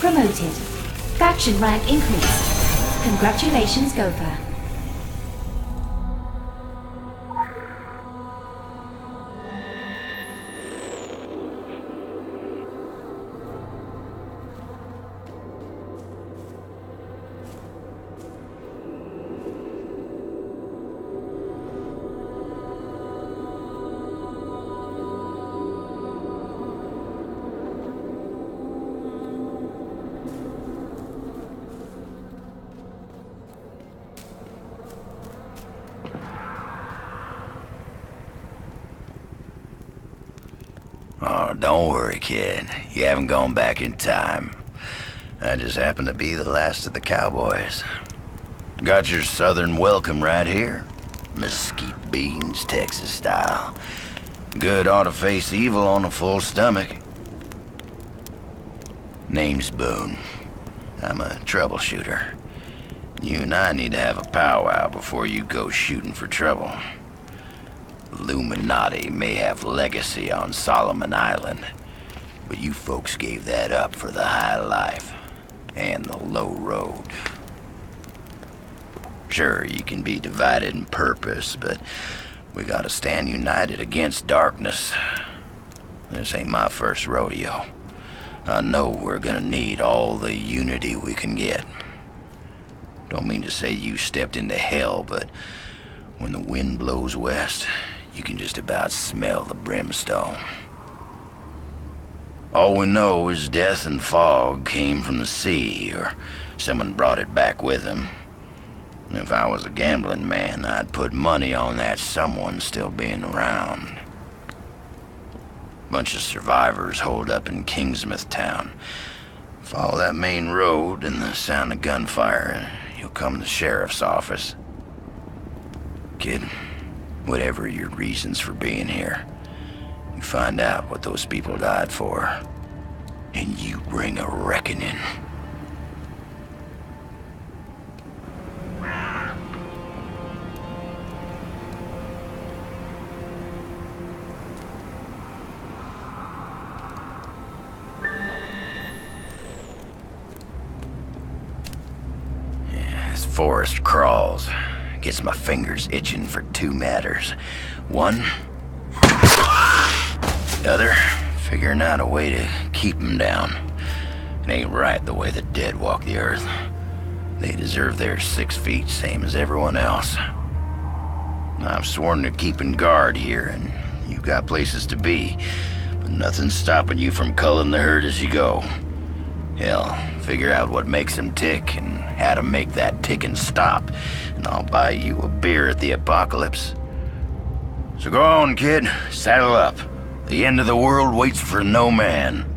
Promoted. Faction rank increased. Congratulations, Gopher. Oh, don't worry, kid. You haven't gone back in time. I just happen to be the last of the cowboys. Got your southern welcome right here. Mesquite beans, Texas style. Good ought to face evil on a full stomach. Name's Boone. I'm a troubleshooter. You and I need to have a powwow before you go shooting for trouble. Illuminati may have legacy on Solomon Island, but you folks gave that up for the high life and the low road. Sure, you can be divided in purpose, but we gotta stand united against darkness. This ain't my first rodeo. I know we're gonna need all the unity we can get. Don't mean to say you stepped into hell, but when the wind blows west, you can just about smell the brimstone. All we know is death and fog came from the sea, or someone brought it back with them. If I was a gambling man, I'd put money on that someone still being around. Bunch of survivors holed up in Kingsmouth town. Follow that main road and the sound of gunfire, you'll come to the sheriff's office. Kid, whatever your reasons for being here, you find out what those people died for, and you bring a reckoning. Yeah, this forest crawls. Gets my fingers itching for two matters. One, the other, figuring out a way to keep them down. It ain't right the way the dead walk the earth. They deserve their 6 feet, same as everyone else. I've sworn to keeping guard here, and you've got places to be, but nothing's stopping you from culling the herd as you go. Hell, figure out what makes them tick and how to make that ticking stop, and I'll buy you a beer at the apocalypse. So go on, kid. Saddle up. The end of the world waits for no man.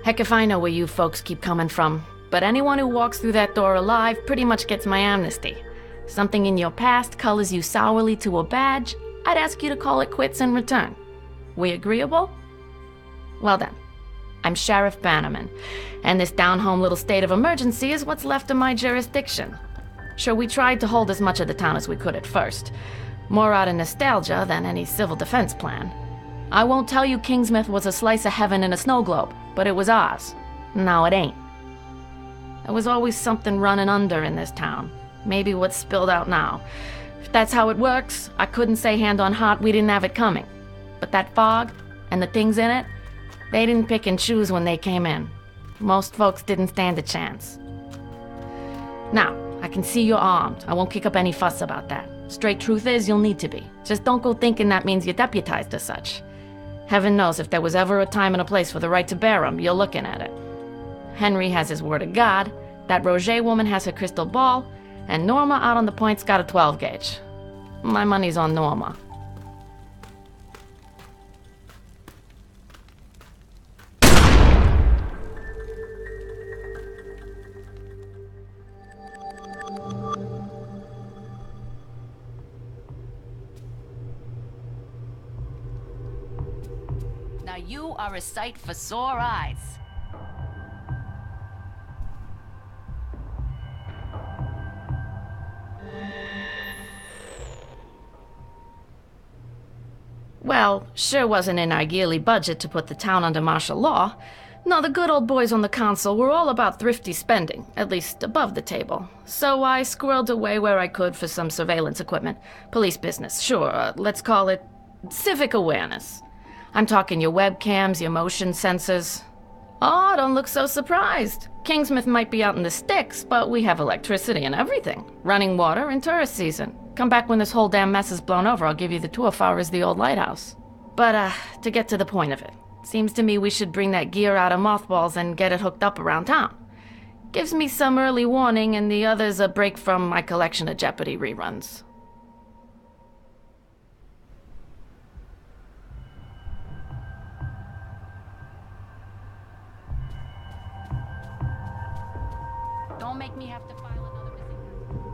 Heck if I know where you folks keep coming from, but anyone who walks through that door alive pretty much gets my amnesty. Something in your past colors you sourly to a badge, I'd ask you to call it quits in return. We agreeable? Well then, I'm Sheriff Bannerman, and this down-home little state of emergency is what's left of my jurisdiction. Sure, we tried to hold as much of the town as we could at first, more out of nostalgia than any civil defense plan. I won't tell you Kingsmouth was a slice of heaven in a snow globe, but it was ours. Now it ain't. There was always something running under in this town. Maybe what's spilled out now. If that's how it works, I couldn't say hand on heart we didn't have it coming. But that fog, and the things in it, they didn't pick and choose when they came in. Most folks didn't stand a chance. Now, I can see you're armed. I won't kick up any fuss about that. Straight truth is, you'll need to be. Just don't go thinking that means you're deputized as such. Heaven knows if there was ever a time and a place for the right to bear 'em, you're looking at it. Henry has his word of God, that Roger woman has her crystal ball, and Norma out on the point's got a 12 gauge. My money's on Norma. Now you are a sight for sore eyes. Well, sure wasn't in our yearly budget to put the town under martial law. No, the good old boys on the council were all about thrifty spending, at least above the table. So I squirreled away where I could for some surveillance equipment. Police business, sure, let's call it civic awareness. I'm talking your webcams, your motion sensors. Oh, don't look so surprised. Kingsmouth might be out in the sticks, but we have electricity and everything. Running water and tourist season. Come back when this whole damn mess is blown over, I'll give you the tour far as the old lighthouse. But, to get to the point of it, seems to me we should bring that gear out of mothballs and get it hooked up around town. Gives me some early warning and the others a break from my collection of Jeopardy reruns. Don't make me have to file another missing person.